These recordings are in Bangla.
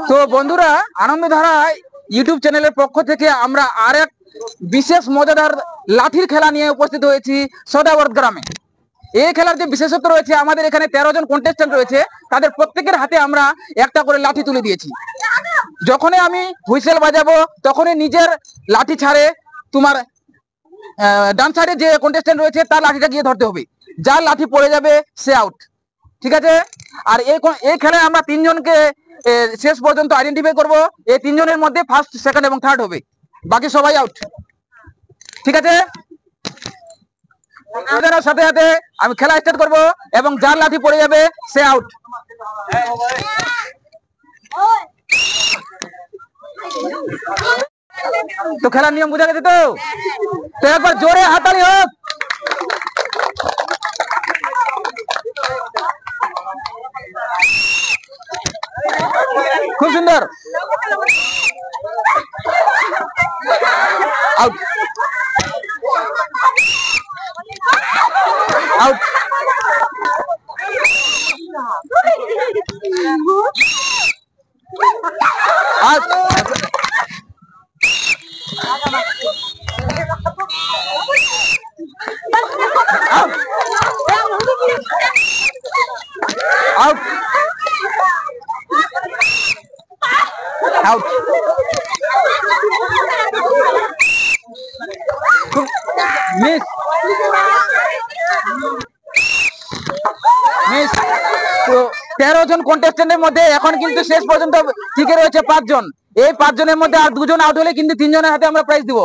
তো বন্ধুরা, আনন্দধারা ইউটিউব চ্যানেলের পক্ষ থেকে আমরা আরেক বিশেষ মজাদার লাঠির খেলা নিয়ে উপস্থিত হয়েছি সদাবর্দ গ্রামে। এই খেলার যে বিশেষত্ব রয়েছে, আমাদের এখানে 13 জন কন্টেস্ট্যান্ট রয়েছে, তাদের প্রত্যেকের হাতে আমরা একটা করে লাঠি তুলে দিয়েছি। যখনই আমি হুইসেল বাজাবো তখনই নিজের লাঠি ছাড়ে তোমার ডান সাইডে যে কন্টেস্ট্যান্ট রয়েছে তার লাঠিটা গিয়ে ধরতে হবে। যার লাঠি পড়ে যাবে সে আউট, ঠিক আছে? আর এই খেলায় আমরা তিনজনকে শেষ পর্যন্ত আইডেন্টিফাই করব। এই তিনজনের মধ্যে ফার্স্ট, সেকেন্ড এবং থার্ড হবে, বাকি সবাই আউট, ঠিক আছে? সাথে সাথে আমি খেলা স্টার্ট করব এবং যার লাঠি পড়ে যাবে সে আউট। তো খেলার নিয়ম বুঝা গেছে তো? তো একবার জোরে হাততালি হোক। খুব সুন্দর, out out out out miss miss. তো 13 জন কন্টেস্টেন্টের মধ্যে এখন কিন্তু শেষ পর্যন্ত টিকে রয়েছে 5 জন। এই 5 জনের মধ্যে আর 2 জন আউট হলে কিন্তু 3 জনের হাতে আমরা প্রাইজ দিব।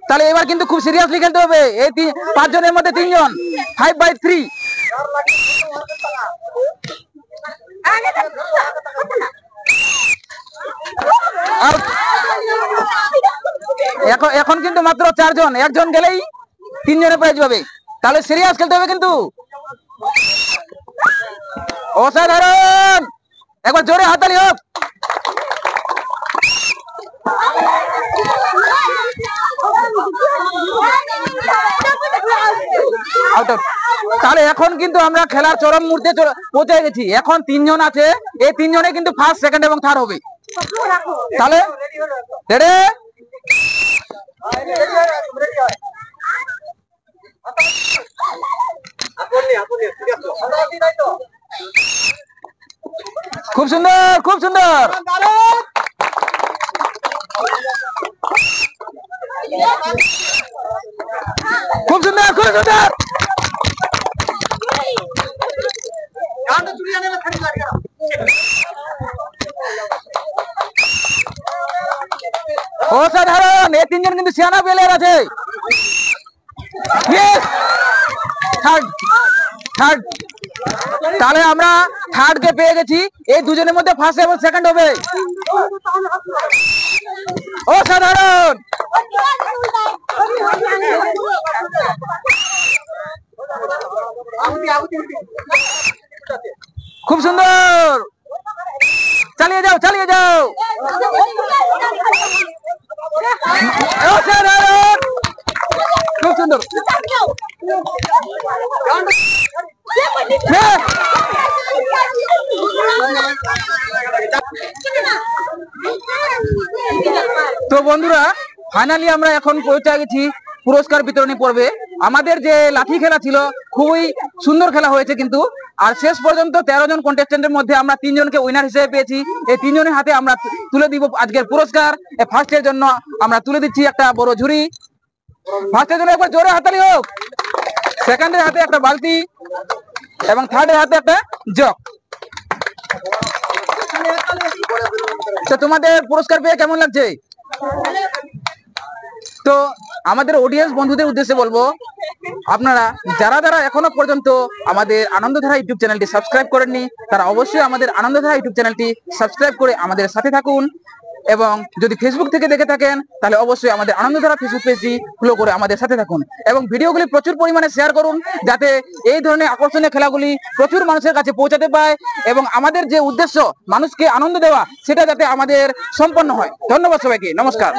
তাহলে এবার কিন্তু খুব সিরিয়াসলি খেলতে হবে। এই 5 জনের মধ্যে 3 জন, 5/3। এখন কিন্তু মাত্র 4 জন, একজন গেলেই 3 জনের প্রাইজ পাবে। তাহলে সিরিয়াস খেলতে হবে কিন্তু। অসাধারণ, একবার জোরে হাততালি হোক। তাহলে এখন কিন্তু আমরা খেলার চরম মুহূর্তে পৌঁছে গেছি। এখন 3 জন আছে, এই 3 জনে কিন্তু ফার্স্ট, সেকেন্ড এবং থার্ড হবে। তাহলে রেডি? খুব সুন্দর, খুব সুন্দর, খুব সুন্দর, খুব সুন্দর। অসাধারণ, এই 3 জন কিন্তু সিয়ানা প্লেয়ার আছে। থার্ড, তাহলে আমরা থার্ড কে পেয়ে গেছি। এই 2 জনের মধ্যে ফার্স্ট এবং সেকেন্ড হবে। অসাধারণ, খুব সুন্দর, চালিয়ে যাও, চালিয়ে যাও। অসাধারণ, খুব সুন্দর। তো বন্ধুরা, ফাইনালি আমরা এখন পৌঁছে গেছি পুরস্কার বিতরণী পর্বে। আমাদের যে লাঠি খেলা ছিল খুবই সুন্দর খেলা হয়েছে কিন্তু। আর শেষ পর্যন্ত 13 জন কন্টেস্টেন্টের মধ্যে আমরা 3 জনকে উইনার হিসেবে পেয়েছি। এই 3 জনের হাতে আমরা তুলে দিব আজকের পুরস্কার। ফার্স্টের জন্য আমরা তুলে দিচ্ছি একটা বড় ঝুড়ি। ফার্স্টের জন্য একবার জোরে হাততালি হোক। সেকেন্ডের হাতে একটা বালতি এবং থার্ডের হাতে একটা জগ। তো তোমাদের পুরস্কার পেয়ে কেমন লাগছে? তো আমাদের অডিয়েন্স বন্ধুদের উদ্দেশ্যে বলবো, আপনারা যারা এখনো পর্যন্ত আমাদের আনন্দধারা ইউটিউব চ্যানেলটি সাবস্ক্রাইব করেননি, তারা অবশ্যই আমাদের আনন্দধারা ইউটিউব চ্যানেলটি সাবস্ক্রাইব করে আমাদের সাথে থাকুন। এবং যদি ফেসবুক থেকে দেখে থাকেন তাহলে অবশ্যই আমাদের আনন্দধারা ফেসবুক পেজটি ফলো করে আমাদের সাথে থাকুন এবং ভিডিওগুলি প্রচুর পরিমাণে শেয়ার করুন, যাতে এই ধরনের আকর্ষণীয় খেলাগুলি প্রচুর মানুষের কাছে পৌঁছাতে পারে এবং আমাদের যে উদ্দেশ্য মানুষকে আনন্দ দেওয়া, সেটা যাতে আমাদের সম্পন্ন হয়। ধন্যবাদ সবাইকে, নমস্কার।